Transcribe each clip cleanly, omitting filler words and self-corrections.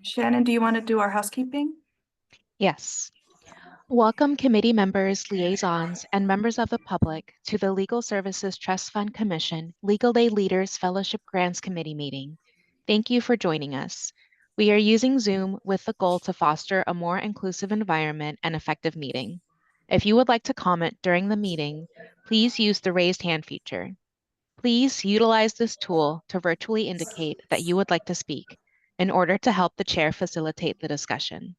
Shannon, do you want to do our housekeeping? Yes. Welcome committee members, liaisons, and members of the public to the Legal Services Trust Fund Commission Legal Aid Leaders Fellowship Grants Committee meeting. Thank you for joining us. We are using Zoom with the goal to foster a more inclusive environment and effective meeting. If you would like to comment during the meeting, please use the raised hand feature. Please utilize this tool to virtually indicate that you would like to speak in order to help the chair facilitate the discussion.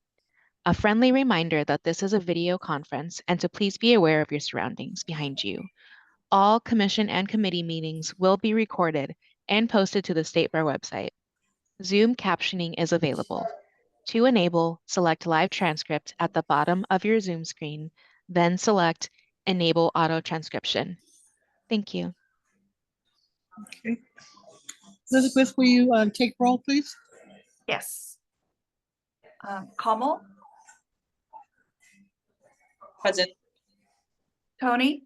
A friendly reminder that this is a video conference and to please be aware of your surroundings behind you. All commission and committee meetings will be recorded and posted to the State Bar website. Zoom captioning is available. To enable, select live transcript at the bottom of your Zoom screen, then select Enable Auto Transcription. Thank you. Okay. Elizabeth, will you take roll, please? Yes. Kamal, Present. Tony,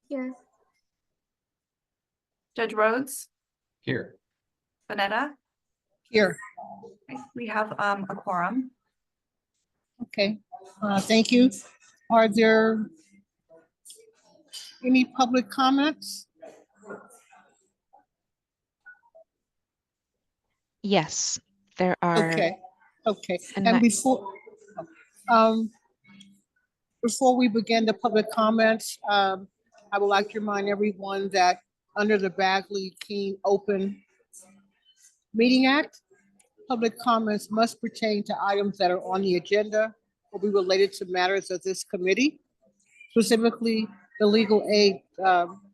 Here. Judge Rhodes, Here. Vanetta. Here. Okay, we have a quorum. Okay. Thank you. Are there any public comments? Yes, there are. Okay. Okay. And And before we begin the public comments, I would like to remind everyone that under the Bagley-Keene Open Meeting Act, public comments must pertain to items that are on the agenda or be related to matters of this committee, specifically the Legal Aid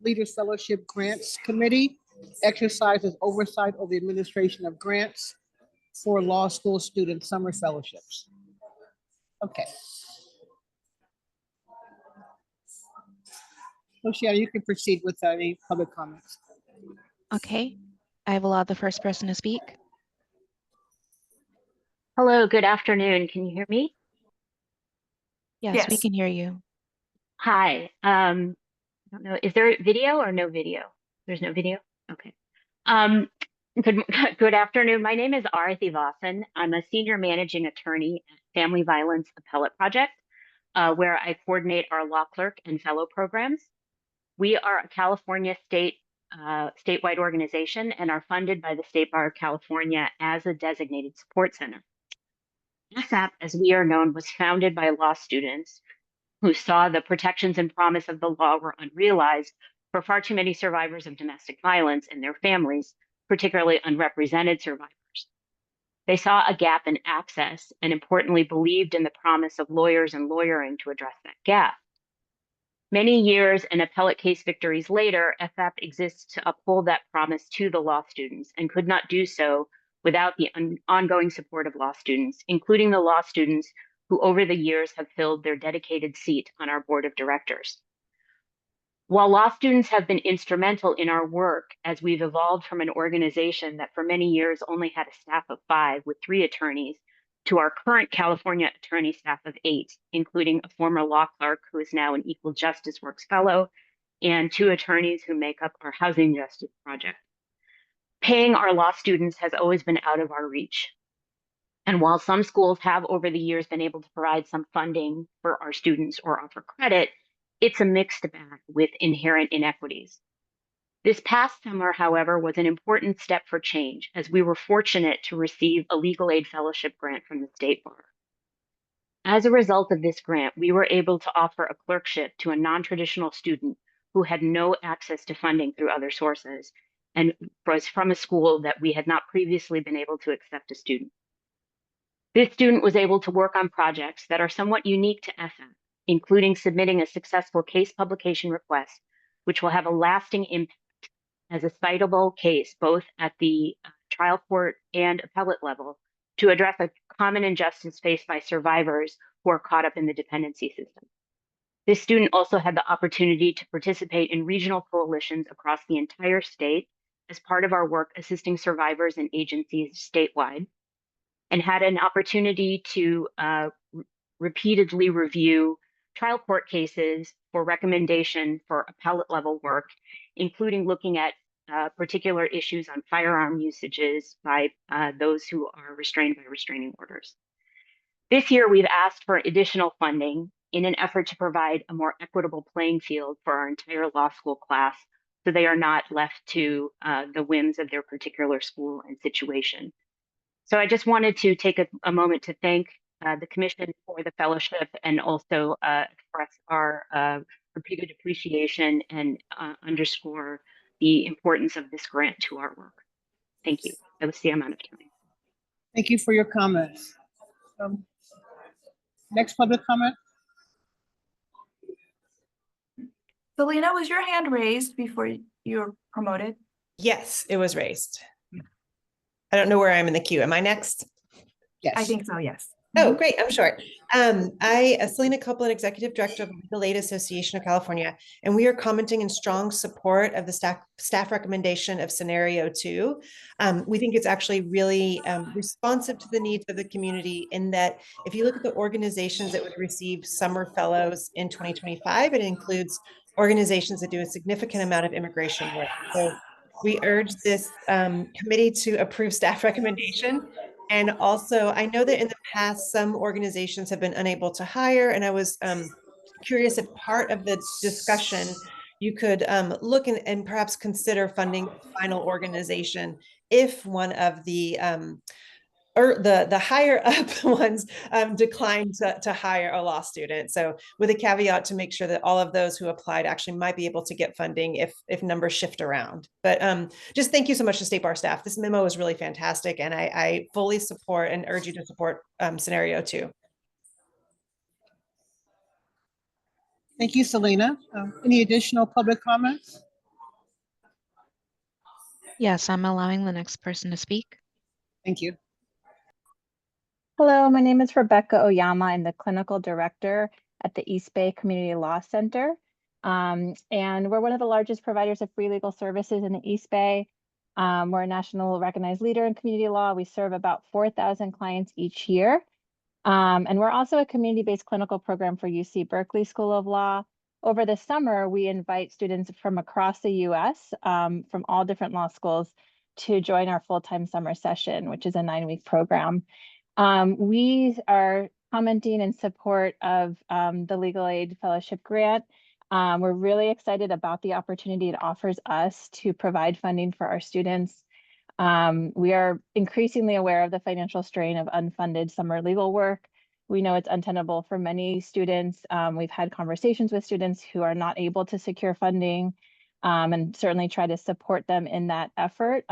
Leaders Fellowship Grants Committee exercises oversight of the administration of grants for law school student summer fellowships. Okay. Luciana, you can proceed with any public comments. Okay, I've allowed the first person to speak. Hello, good afternoon. Can you hear me? Yes, we Yes. can hear you. Hi. I don't know. Is there video or no video? There's no video? Okay. Good afternoon. My name is Arati Vasan. I'm a senior managing attorney at Family Violence Appellate Project, where I coordinate our law clerk and fellow programs. We are a California statewide organization and are funded by the State Bar of California as a designated support center. SAP, as we are known, was founded by law students who saw the protections and promise of the law were unrealized for far too many survivors of domestic violence and their families, particularly unrepresented survivors. They saw a gap in access and importantly believed in the promise of lawyers and lawyering to address that gap. Many years and appellate case victories later, FAP exists to uphold that promise to the law students and could not do so without the ongoing support of law students, including the law students who over the years have filled their dedicated seat on our board of directors. While law students have been instrumental in our work as we've evolved from an organization that for many years only had a staff of 5 with 3 attorneys to our current California attorney staff of 8, including a former law clerk who is now an Equal Justice Works Fellow, and 2 attorneys who make up our Housing Justice Project. Paying our law students has always been out of our reach. And while some schools have over the years been able to provide some funding for our students or offer credit, it's a mixed bag with inherent inequities. This past summer, however, was an important step for change as we were fortunate to receive a legal aid fellowship grant from the State Bar. As a result of this grant, we were able to offer a clerkship to a non-traditional student who had no access to funding through other sources and was from a school that we had not previously been able to accept a student. This student was able to work on projects that are somewhat unique to FM, including submitting a successful case publication request, which will have a lasting impact as a citable case, both at the trial court and appellate level, to address a common injustice faced by survivors who are caught up in the dependency system. This student also had the opportunity to participate in regional coalitions across the entire state as part of our work assisting survivors and agencies statewide, and had an opportunity to repeatedly review trial court cases for recommendation for appellate level work, including looking at particular issues on firearm usages by those who are restrained by restraining orders. This year, we've asked for additional funding in an effort to provide a more equitable playing field for our entire law school class, so they are not left to the whims of their particular school and situation. So I just wanted to take a moment to thank the Commission for the fellowship and also express our repeated appreciation and underscore the importance of this grant to our work. Thank you. That was the amount of time. Thank you for your comments. Next public comment. Selena, was your hand raised before you were promoted? Yes, it was raised. I don't know where I am in the queue. Am I next? Yes. I think so, yes. Oh, great. I'm short. Selena Copeland, Executive Director of the Legal Aid Association of California, and we are commenting in strong support of the staff recommendation of scenario 2. We think it's actually really responsive to the needs of the community in that if you look at the organizations that would receive summer fellows in 2025, it includes organizations that do a significant amount of immigration work. So we urge this committee to approve staff recommendation. And also, I know that in the past, some organizations have been unable to hire, and I was curious if part of the discussion, you could look and perhaps consider funding the final organization if one of the or the higher up ones declined to hire a law student. So with a caveat to make sure that all of those who applied actually might be able to get funding if numbers shift around. But just thank you so much to State Bar staff. This memo is really fantastic, and I fully support and urge you to support scenario 2. Thank you, Selena. Any additional public comments? Yes, I'm allowing the next person to speak. Thank you. Hello, my name is Rebecca Oyama. I'm the clinical director at the East Bay Community Law Center. And we're one of the largest providers of free legal services in the East Bay. We're a national recognized leader in community law. We serve about 4,000 clients each year. And we're also a community-based clinical program for UC Berkeley School of Law. Over the summer, we invite students from across the US, from all different law schools, to join our full-time summer session, which is a 9-week program. We are commenting in support of the Legal Aid Fellowship Grant. We're really excited about the opportunity it offers us to provide funding for our students. We are increasingly aware of the financial strain of unfunded summer legal work. We know it's untenable for many students. We've had conversations with students who are not able to secure funding, and certainly try to support them in that effort.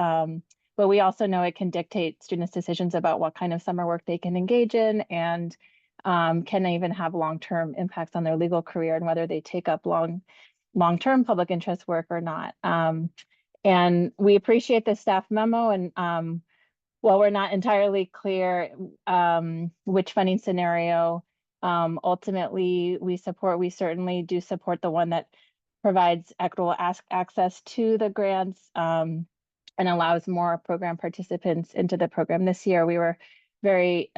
But we also know it can dictate students' decisions about what kind of summer work they can engage in, and can even have long-term impacts on their legal career and whether they take up long-term public interest work or not. And we appreciate the staff memo, and while we're not entirely clear which funding scenario ultimately we certainly do support the one that provides equitable access to the grants and allows more program participants into the program. This year, we were very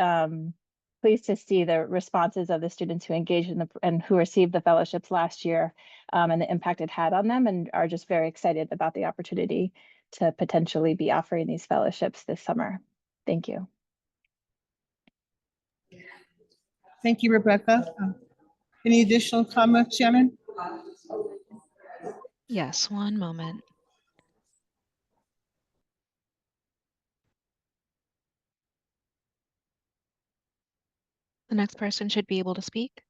pleased to see the responses of the students who engaged in and who received the fellowships last year, and the impact it had on them, and are just very excited about the opportunity to potentially be offering these fellowships this summer. Thank you. Thank you, Rebecca. Any additional comments, Shannon? Yes, one moment. The next person should be able to speak.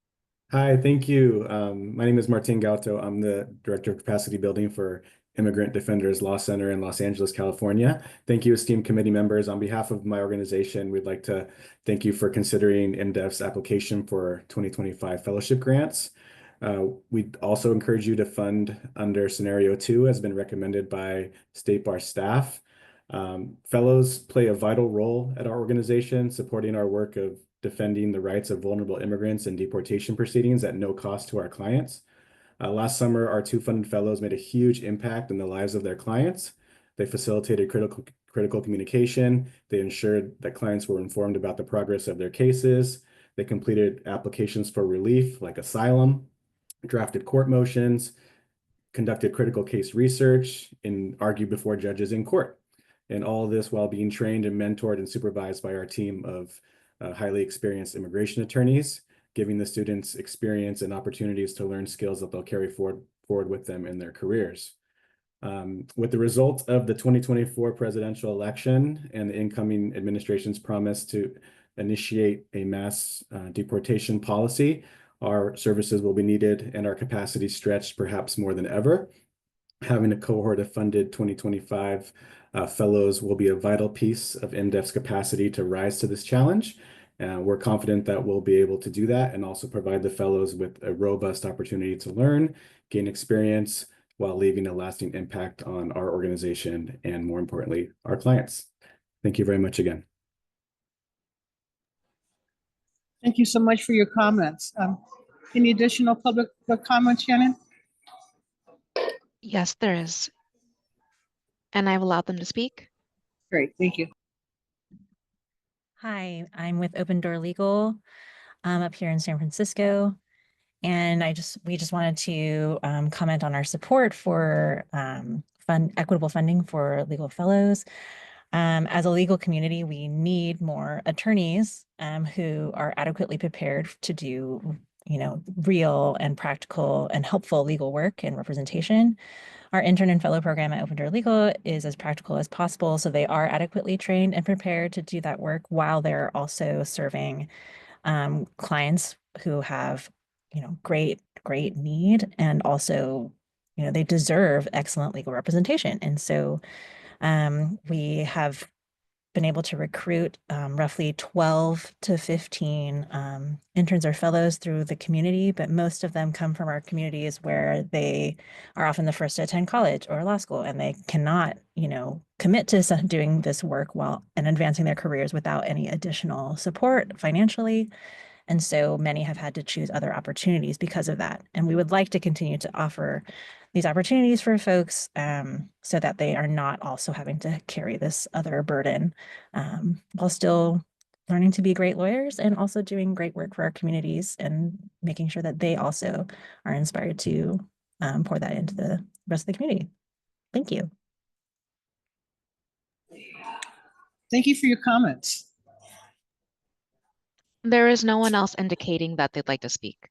Hi, thank you. My name is Martin Gauto. I'm the Director of Capacity Building for Immigrant Defenders Law Center in Los Angeles, California. Thank you, esteemed committee members. On behalf of my organization, we'd like to thank you for considering INDEF's application for 2025 fellowship grants. We'd also encourage you to fund under scenario 2, has been recommended by State Bar staff. Fellows play a vital role at our organization, supporting our work of defending the rights of vulnerable immigrants in deportation proceedings at no cost to our clients. Last summer, our 2 funded fellows made a huge impact in the lives of their clients. They facilitated critical communication. They ensured that clients were informed about the progress of their cases. They completed applications for relief, like asylum, drafted court motions, conducted critical case research, and argued before judges in court. And all this while being trained and mentored and supervised by our team of highly experienced immigration attorneys, giving the students experience and opportunities to learn skills that they'll carry forward with them in their careers. With the result of the 2024 presidential election and the incoming administration's promise to initiate a mass deportation policy, our services will be needed and our capacity stretched perhaps more than ever. Having a cohort of funded 2025 fellows will be a vital piece of MDEF's capacity to rise to this challenge. We're confident that we'll be able to do that and also provide the fellows with a robust opportunity to learn, gain experience, while leaving a lasting impact on our organization and, more importantly, our clients. Thank you very much again. Thank you so much for your comments. Any additional public comments, Shannon? Yes, there is. And I've allowed them to speak. Great, thank you. Hi, I'm with Open Door Legal up here in San Francisco. And we just wanted to comment on our support for equitable funding for legal fellows. As a legal community, we need more attorneys who are adequately prepared to do, real and practical and helpful legal work and representation. Our intern and fellow program at Open Door Legal is as practical as possible, so they are adequately trained and prepared to do that work while they're also serving clients who have, great need, and also, they deserve excellent legal representation. And so we have been able to recruit roughly 12 to 15 interns or fellows through the community, but most of them come from our communities where they are often the first to attend college or law school, and they cannot, commit to doing this work and advancing their careers without any additional support financially. And so many have had to choose other opportunities because of that. And we would like to continue to offer these opportunities for folks so that they are not also having to carry this other burden while still learning to be great lawyers and also doing great work for our communities and making sure that they also are inspired to pour that into the rest of the community. Thank you. Thank you for your comments. There is no one else indicating that they'd like to speak.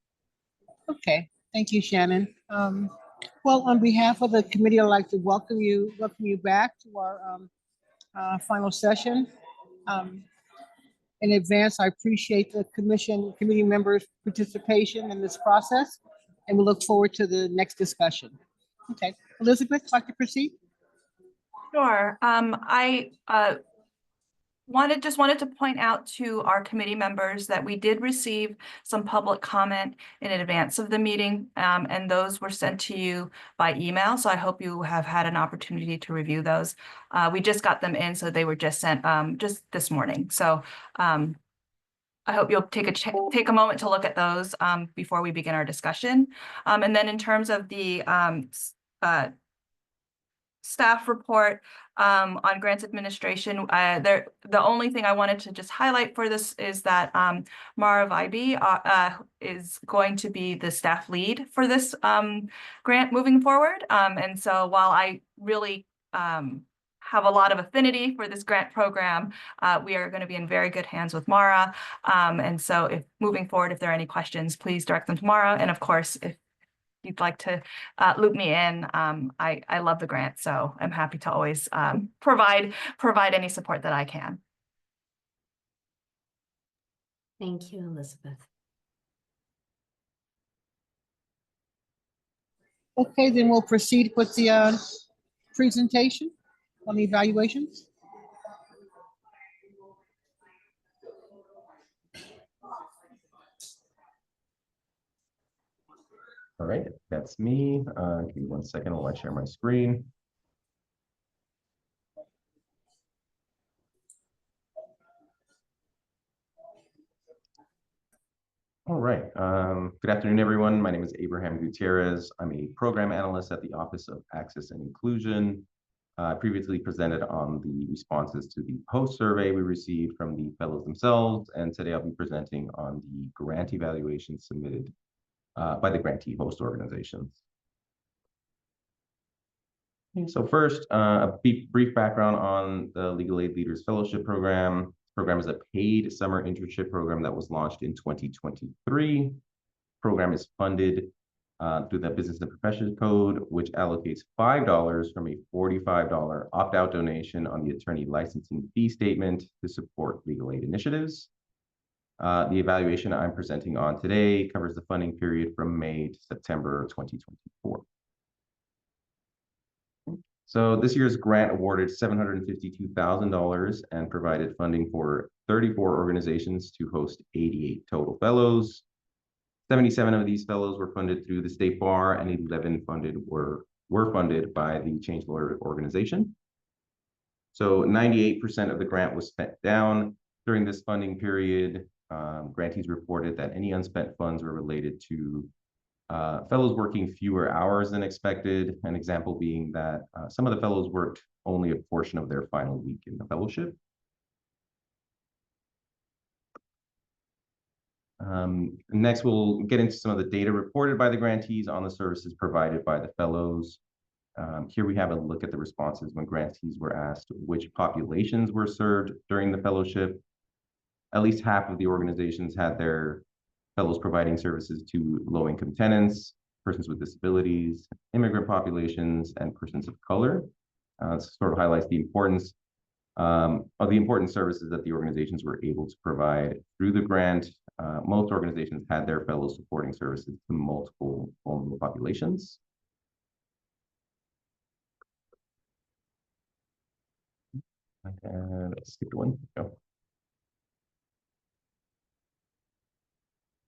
Okay, thank you, Shannon. Well, on behalf of the committee, I'd like to welcome you back to our final session. In advance, I appreciate the committee members' participation in this process, and we look forward to the next discussion. Okay, Elizabeth, would you like to proceed? Sure. I just wanted to point out to our committee members that we did receive some public comment in advance of the meeting, and those were sent to you by email. So I hope you have had an opportunity to review those. We just got them in, so they were just sent just this morning. So I hope you'll take a moment to look at those before we begin our discussion. And then in terms of the staff report on grants administration, the only thing I wanted to just highlight for this is that Mara Vibe is going to be the staff lead for this grant moving forward. And so while I really have a lot of affinity for this grant program, we are going to be in very good hands with Mara. And so if moving forward, if there are any questions, please direct them to Mara. And of course, if you'd like to loop me in, I love the grant, so I'm happy to always provide any support that I can. Thank you, Elizabeth. Okay, then we'll proceed with the presentation on the evaluations. All right, that's me. Give me 1 second while I share my screen. All right. Good afternoon, everyone. My name is Abraham Gutierrez. I'm a program analyst at the Office of Access and Inclusion. I previously presented on the responses to the post survey we received from the fellows themselves, and today I'll be presenting on the grant evaluation submitted by the grantee host organizations. So first, a brief background on the Legal Aid Leaders Fellowship Program. This program is a paid summer internship program that was launched in 2023. Program is funded through the Business and Professions Code, which allocates $5 from a $45 opt-out donation on the attorney licensing fee statement to support legal aid initiatives. The evaluation I'm presenting on today covers the funding period from May to September 2024. So this year's grant awarded $752,000 and provided funding for 34 organizations to host 88 total fellows. 77 of these fellows were funded through the State Bar, and 11 were funded by the Change Lawyer organization. So 98% of the grant was spent down during this funding period. Grantees reported that any unspent funds were related to fellows working fewer hours than expected. An example being that some of the fellows worked only a portion of their final week in the fellowship. Next, we'll get into some of the data reported by the grantees on the services provided by the fellows. Here we have a look at the responses when grantees were asked which populations were served during the fellowship. At least half of the organizations had their fellows providing services to low-income tenants, persons with disabilities, immigrant populations, and persons of color. This sort of highlights the importance of the important services that the organizations were able to provide through the grant. Most organizations had their fellows supporting services to multiple vulnerable populations. And let's skip one. Go.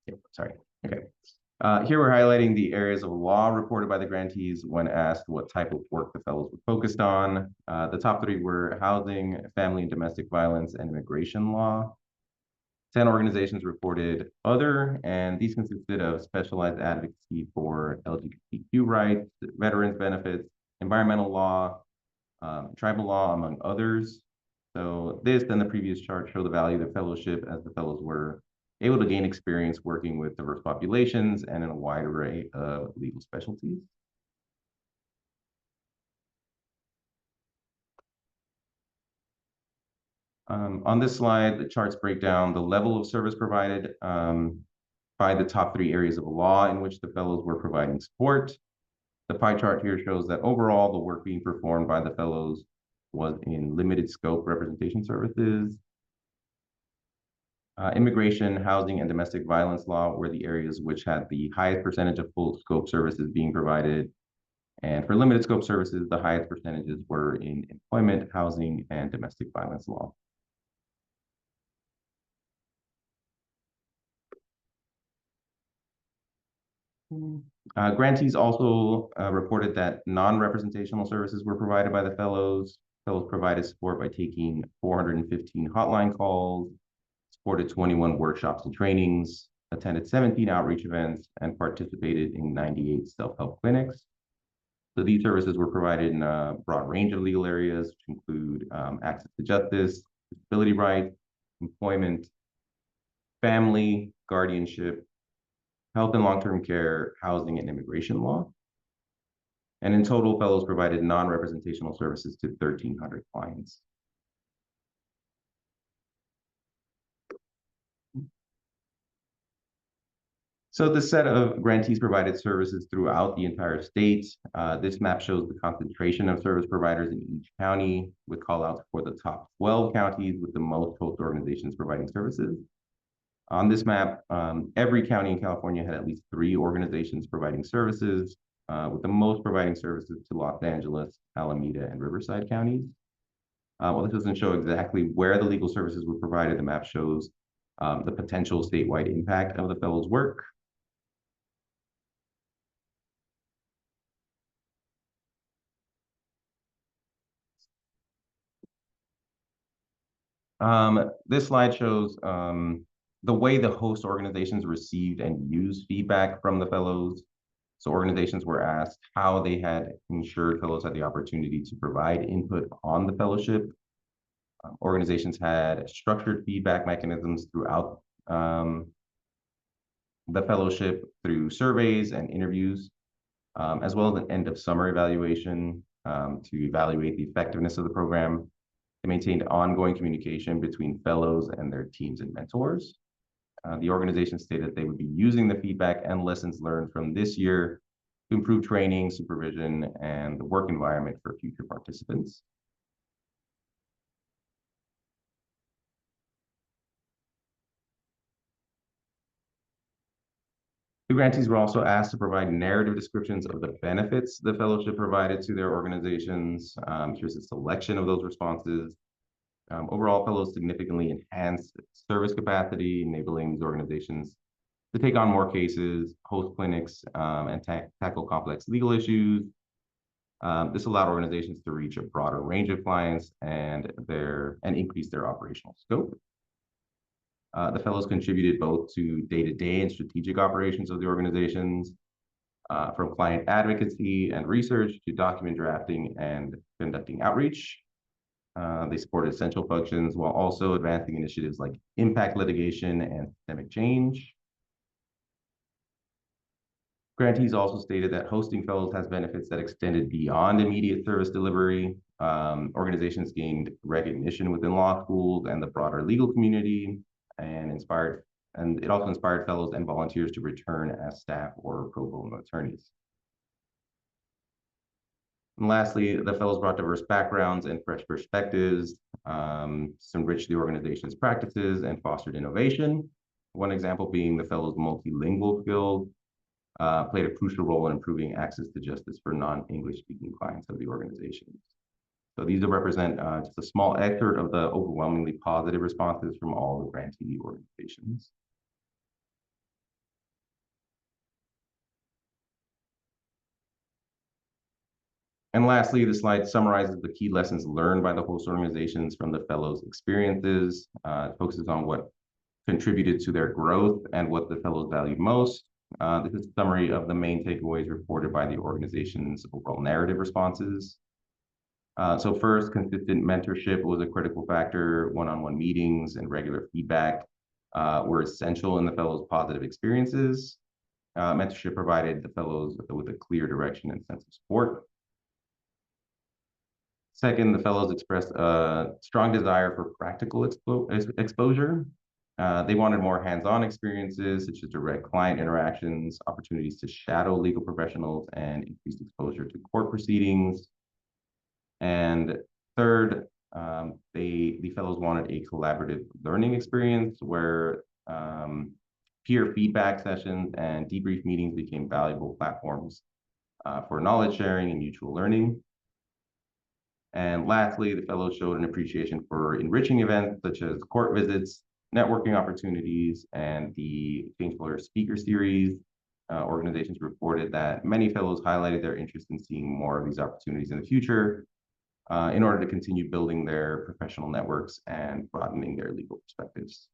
Yep, sorry. Okay. Here we're highlighting the areas of law reported by the grantees when asked what type of work the fellows were focused on. The top three were housing, family and domestic violence, and immigration law. 10 organizations reported other, and these consisted of specialized advocacy for LGBTQ rights, veterans benefits, environmental law, tribal law, among others. So this and the previous chart show the value of the fellowship as the fellows were able to gain experience working with diverse populations and in a wide array of legal specialties. On this slide, the charts break down the level of service provided by the top three areas of law in which the fellows were providing support. The pie chart here shows that overall, the work being performed by the fellows was in limited scope representation services. Immigration, housing, and domestic violence law were the areas which had the highest percentage of full scope services being provided. And for limited scope services, the highest percentages were in employment, housing, and domestic violence law. Grantees also reported that non-representational services were provided by the fellows. Fellows provided support by taking 415 hotline calls, supported 21 workshops and trainings, attended 17 outreach events, and participated in 98 self-help clinics. So these services were provided in a broad range of legal areas, which include access to justice, disability rights, employment, family, guardianship, health and long-term care, housing, and immigration law. And in total, fellows provided non-representational services to 1,300 clients. So the set of grantees provided services throughout the entire state. This map shows the concentration of service providers in each county with callouts for the top 12 counties with the most host organizations providing services. On this map, every county in California had at least 3 organizations providing services, with the most providing services to Los Angeles, Alameda, and Riverside counties. While this doesn't show exactly where the legal services were provided, the map shows the potential statewide impact of the fellows' work. This slide shows the way the host organizations received and used feedback from the fellows. So organizations were asked how they had ensured fellows had the opportunity to provide input on the fellowship. Organizations had structured feedback mechanisms throughout the fellowship through surveys and interviews, as well as an end of summer evaluation. to evaluate the effectiveness of the program. They maintained ongoing communication between fellows and their teams and mentors. The organization stated they would be using the feedback and lessons learned from this year to improve training, supervision, and the work environment for future participants. The grantees were also asked to provide narrative descriptions of the benefits the fellowship provided to their organizations. Here's a selection of those responses. Overall, fellows significantly enhanced service capacity, enabling these organizations to take on more cases, host clinics, and tackle complex legal issues. This allowed organizations to reach a broader range of clients and increase their operational scope. The fellows contributed both to day-to-day and strategic operations of the organizations, from client advocacy and research to document drafting and conducting outreach. They supported essential functions while also advancing initiatives like impact litigation and systemic change. Grantees also stated that hosting fellows has benefits that extended beyond immediate service delivery. Organizations gained recognition within law schools and the broader legal community, and it also inspired fellows and volunteers to return as staff or pro bono attorneys. And lastly, the fellows brought diverse backgrounds and fresh perspectives, enriched the organization's practices and fostered innovation. One example being the fellows' multilingual skills played a crucial role in improving access to justice for non-English speaking clients of the organizations. So these will represent just a small excerpt of the overwhelmingly positive responses from all the grantee organizations. And lastly, the slide summarizes the key lessons learned by the host organizations from the fellows' experiences. It focuses on what contributed to their growth and what the fellows valued most. This is a summary of the main takeaways reported by the organization's overall narrative responses. So first, consistent mentorship was a critical factor. One-on-one meetings and regular feedback were essential in the fellows' positive experiences. Mentorship provided the fellows with a clear direction and sense of support. Second, the fellows expressed a strong desire for practical exposure. They wanted more hands-on experiences, such as direct client interactions, opportunities to shadow legal professionals, and increased exposure to court proceedings. And third, the fellows wanted a collaborative learning experience where peer feedback sessions and debrief meetings became valuable platforms for knowledge sharing and mutual learning. And lastly, the fellows showed an appreciation for enriching events such as court visits, networking opportunities, and the Change Lawyer Speaker Series. Organizations reported that many fellows highlighted their interest in seeing more of these opportunities in the future in order to continue building their professional networks and broadening their legal perspectives.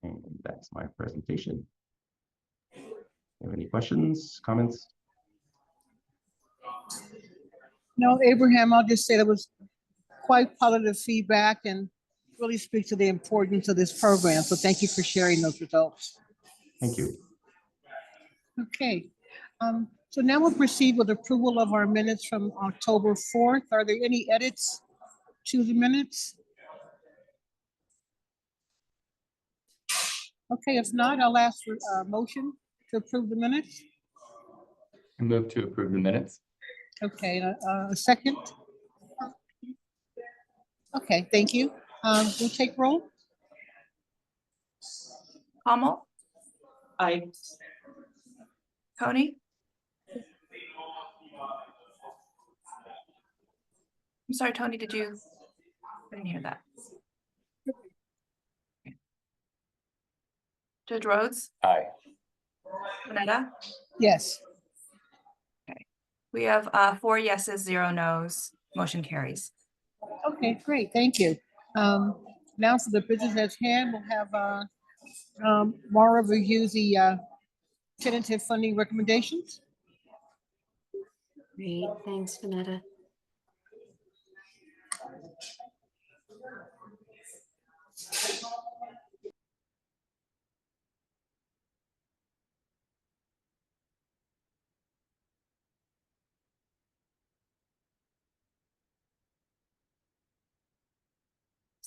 And that's my presentation. Have any questions, comments? No, Abraham, I'll just say that was quite positive feedback and really speaks to the importance of this program. So thank you for sharing those results. Thank you. Okay. So now we'll proceed with approval of our minutes from October 4th. Are there any edits to the minutes? Okay, if not, I'll ask for a motion to approve the minutes. I move to approve the minutes. Okay, a second. Okay, thank you. We'll take roll. Hummel, Aye. Coney. I'm sorry, Tony, I didn't hear that. Judge Rhodes, Aye. Vanetta. Yes. We have 4 yeses, 0 nos. Motion carries. Okay, great. Thank you. Now for the business at hand, we'll have Mara review the tentative funding recommendations. Great, thanks, Vanetta.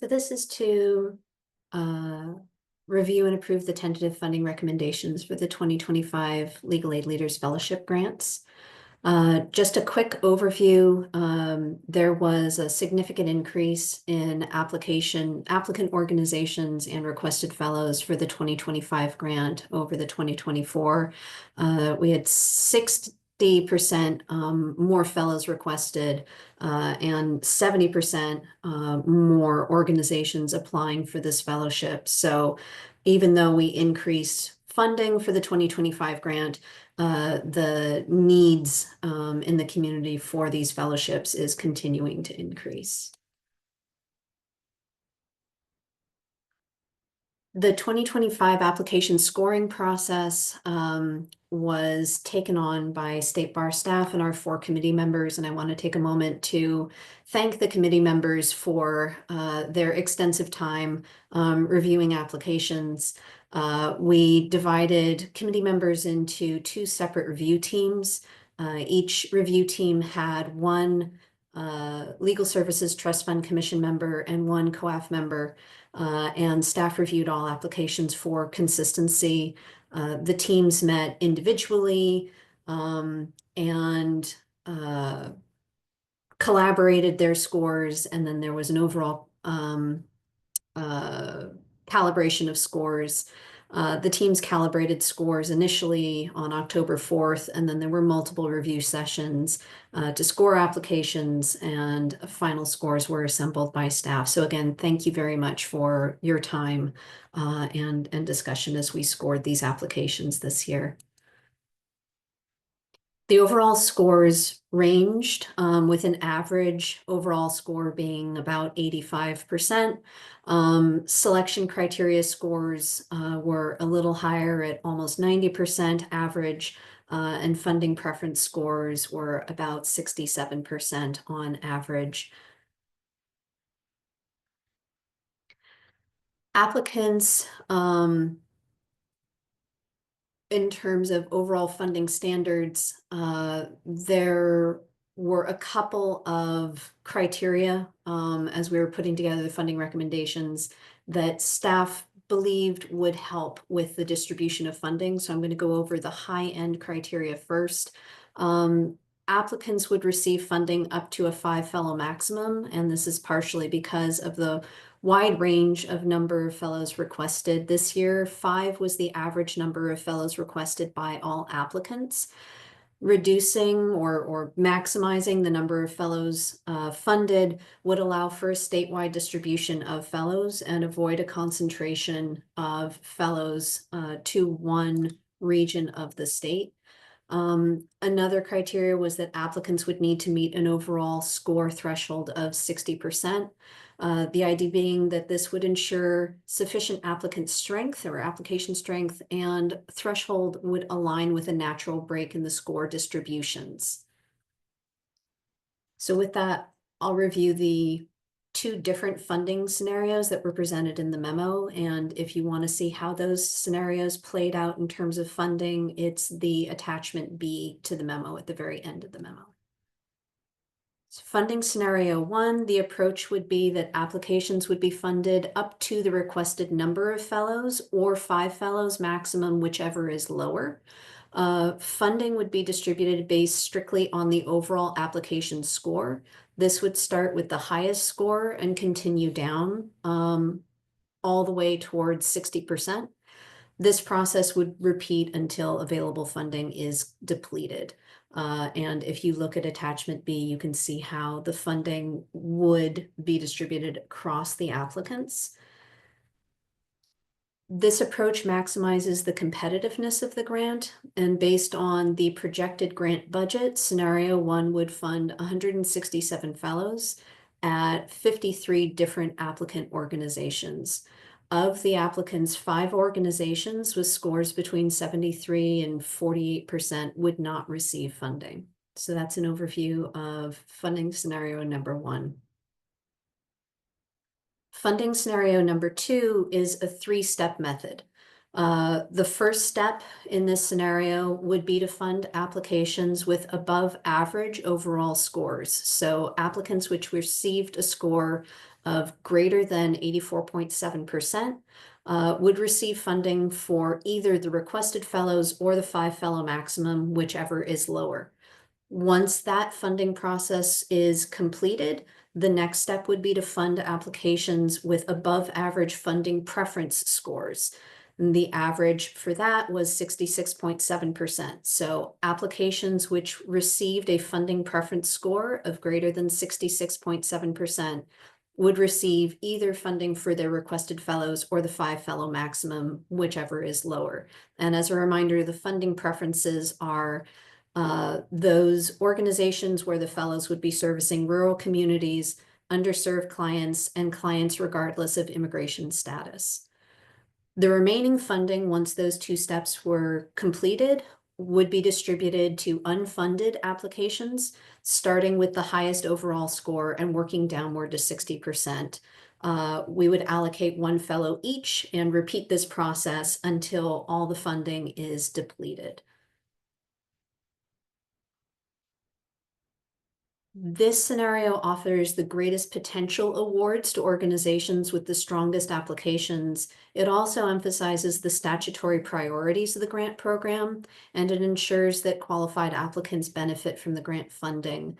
So this is to review and approve the tentative funding recommendations for the 2025 Legal Aid Leaders Fellowship grants. Just a quick overview. There was a significant increase in applicant organizations and requested fellows for the 2025 grant over the 2024. We had 60% more fellows requested and 70% more organizations applying for this fellowship. So even though we increased funding for the 2025 grant, the needs in the community for these fellowships is continuing to increase. The 2025 application scoring process was taken on by State Bar staff and our 4 committee members, and I want to take a moment to thank the committee members for their extensive time reviewing applications. We divided committee members into 2 separate review teams. Each review team had 1 Legal Services Trust Fund Commission member and 1 COAF member. And staff reviewed all applications for consistency. The teams met individually and collaborated their scores, and then there was an overall calibration of scores. The teams calibrated scores initially on October 4th, and then there were multiple review sessions to score applications, and final scores were assembled by staff. So again, thank you very much for your time and discussion as we scored these applications this year. The overall scores ranged with an average overall score being about 85%. Selection criteria scores were a little higher at almost 90% average, and funding preference scores were about 67% on average. Applicants, in terms of overall funding standards, there were a couple of criteria as we were putting together the funding recommendations that staff believed would help with the distribution of funding. So I'm going to go over the high-end criteria first. Applicants would receive funding up to a 5 fellow maximum, and this is partially because of the wide range of number of fellows requested. This year, 5 was the average number of fellows requested by all applicants. Reducing or maximizing the number of fellows funded would allow for a statewide distribution of fellows and avoid a concentration of fellows to one region of the state. Another criteria was that applicants would need to meet an overall score threshold of 60%. The idea being that this would ensure sufficient applicant strength or application strength, and threshold would align with a natural break in the score distributions. So with that, I'll review the 2 different funding scenarios that were presented in the memo. And if you want to see how those scenarios played out in terms of funding, it's the attachment B to the memo at the very end of the memo. So funding scenario 1, the approach would be that applications would be funded up to the requested number of fellows or 5 fellows maximum, whichever is lower. Funding would be distributed based strictly on the overall application score. This would start with the highest score and continue down all the way towards 60%. This process would repeat until available funding is depleted. And if you look at attachment B, you can see how the funding would be distributed across the applicants. This approach maximizes the competitiveness of the grant, and based on the projected grant budget, scenario 1 would fund 167 fellows at 53 different applicant organizations. Of the applicants, 5 organizations with scores between 73 and 48% would not receive funding. So that's an overview of funding scenario number 1. Funding scenario number 2 is a 3-step method. The first step in this scenario would be to fund applications with above average overall scores. So applicants which received a score of greater than 84.7% would receive funding for either the requested fellows or the 5-fellow maximum, whichever is lower. Once that funding process is completed, the next step would be to fund applications with above average funding preference scores. And the average for that was 66.7%. So applications which received a funding preference score of greater than 66.7% would receive either funding for their requested fellows or the 5-fellow maximum, whichever is lower. And as a reminder, the funding preferences are those organizations where the fellows would be servicing rural communities, underserved clients, and clients regardless of immigration status. The remaining funding, once those two steps were completed, would be distributed to unfunded applications, starting with the highest overall score and working downward to 60%. We would allocate 1 fellow each and repeat this process until all the funding is depleted. This scenario offers the greatest potential awards to organizations with the strongest applications. It also emphasizes the statutory priorities of the grant program, and it ensures that qualified applicants benefit from the grant funding.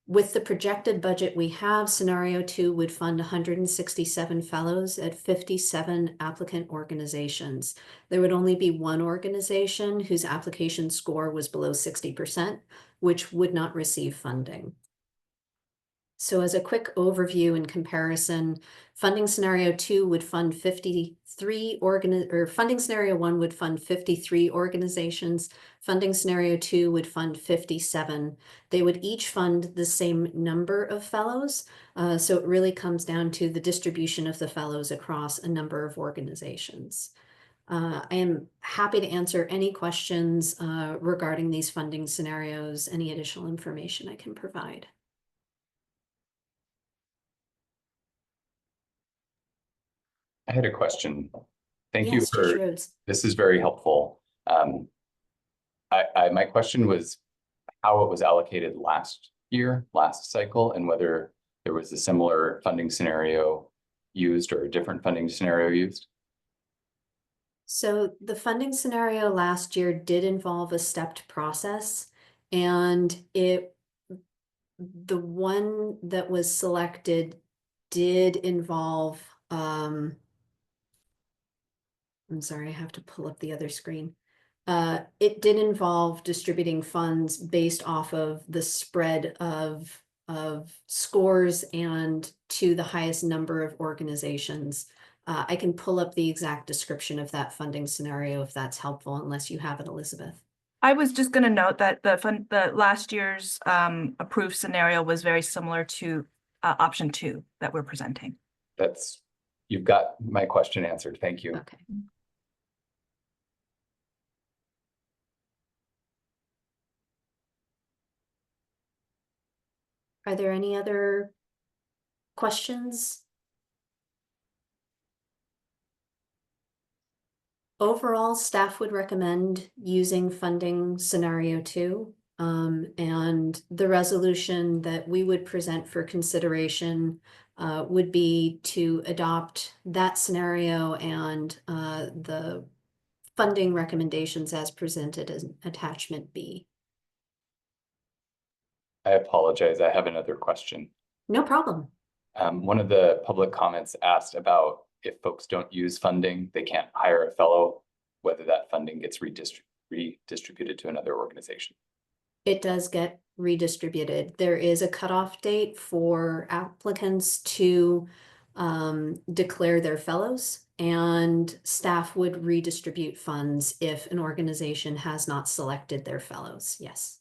With the projected budget we have, scenario 2 would fund 167 fellows at 57 applicant organizations. There would only be 1 organization whose application score was below 60%, which would not receive funding. So as a quick overview and comparison, funding scenario 2 would fund funding scenario 1 would fund 53 organizations. Funding scenario 2 would fund 57. They would each fund the same number of fellows. So it really comes down to the distribution of the fellows across a number of organizations. I am happy to answer any questions regarding these funding scenarios, any additional information I can provide. I had a question. Thank you Yes, for, Judge Rhodes. this is very helpful. My question was how it was allocated last cycle, and whether there was a similar funding scenario used or a different funding scenario used. So the funding scenario last year did involve a stepped process, and the one that was selected did involve, I'm sorry, I have to pull up the other screen. It did involve distributing funds based off of the spread of scores and to the highest number of organizations. I can pull up the exact description of that funding scenario if that's helpful, unless you have it, Elizabeth. I was just going to note that the last year's approved scenario was very similar to option 2 that we're presenting. You've got my question answered. Thank you. Okay. Are there any other questions? Overall, staff would recommend using funding scenario 2, and the resolution that we would present for consideration would be to adopt that scenario and the funding recommendations as presented as attachment B. I apologize. I have another question. No problem. One of the public comments asked about if folks don't use funding, they can't hire a fellow, whether that funding gets redistributed to another organization. It does get redistributed. There is a cutoff date for applicants to declare their fellows, and staff would redistribute funds if an organization has not selected their fellows. Yes.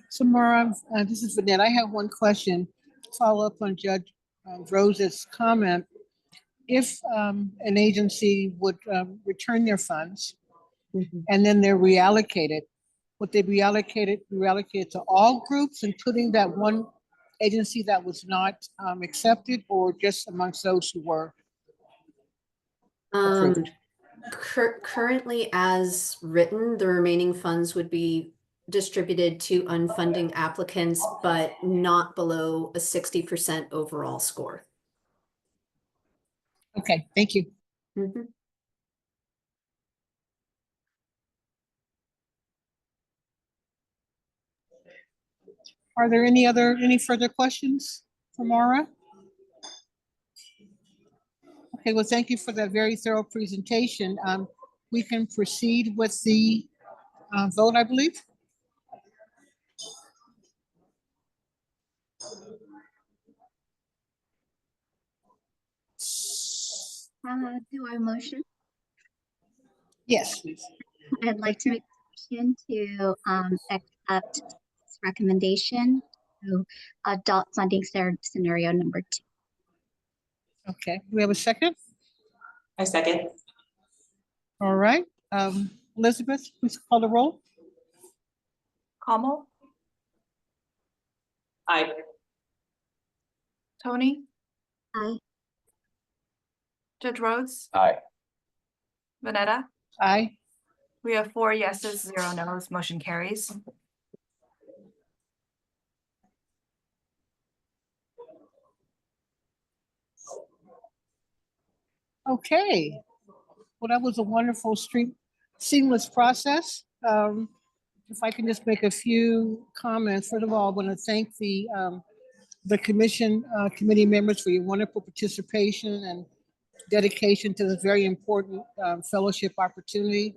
So Mara, this is Vanette. I have one question, follow up on Judge Rose's comment. If an agency would return their funds and then they're reallocated, would they be reallocated to all groups, including that one agency that was not accepted, or just amongst those who were? approved? Currently as written, the remaining funds would be distributed to unfunding applicants, but not below a 60% overall score. Okay, thank you. Mhm. Are there any further questions for Mara? Okay, well, thank you for that very thorough presentation. We can proceed with the vote, I believe. Do I motion? Yes, please. I'd like to make a motion to accept this recommendation to adopt funding scenario number 2. Okay, we have a second? I second. All right. Elizabeth, please call the roll. Kamal, Aye. Tony, Aye. Judge Rhodes, Aye. Vanetta. Aye. We have 4 yeses, 0 nos. Motion carries. Okay. Well, that was a wonderful seamless process. If I can just make a few comments. First of all, I want to thank the commission committee members for your wonderful participation and dedication to this very important fellowship opportunity.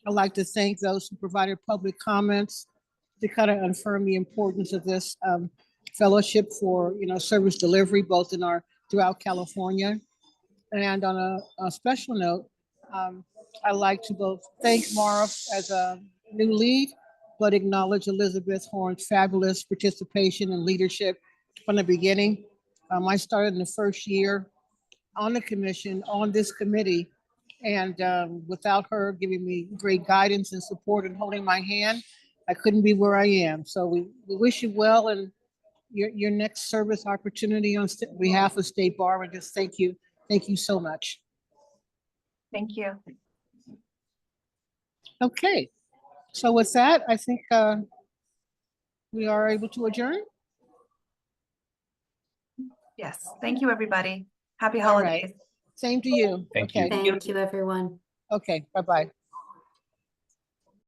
I'd like to thank those who provided public comments to kind of affirm the importance of this fellowship for service delivery both in throughout California. And on a special note, I'd like to both thank Mara as a new lead, but acknowledge Elizabeth Horn's fabulous participation and leadership from the beginning. I started in the first year on the commission, on this committee, and without her giving me great guidance and support and holding my hand, I couldn't be where I am. So we wish you well in your next service opportunity on behalf of State Bar. And just thank you. Thank you so much. Thank you. Okay. So with that, I think we are able to adjourn. Yes. Thank you, everybody. Happy All right. holidays. Same to you. Thank you. Okay. Thank you, everyone. Okay. Bye-bye.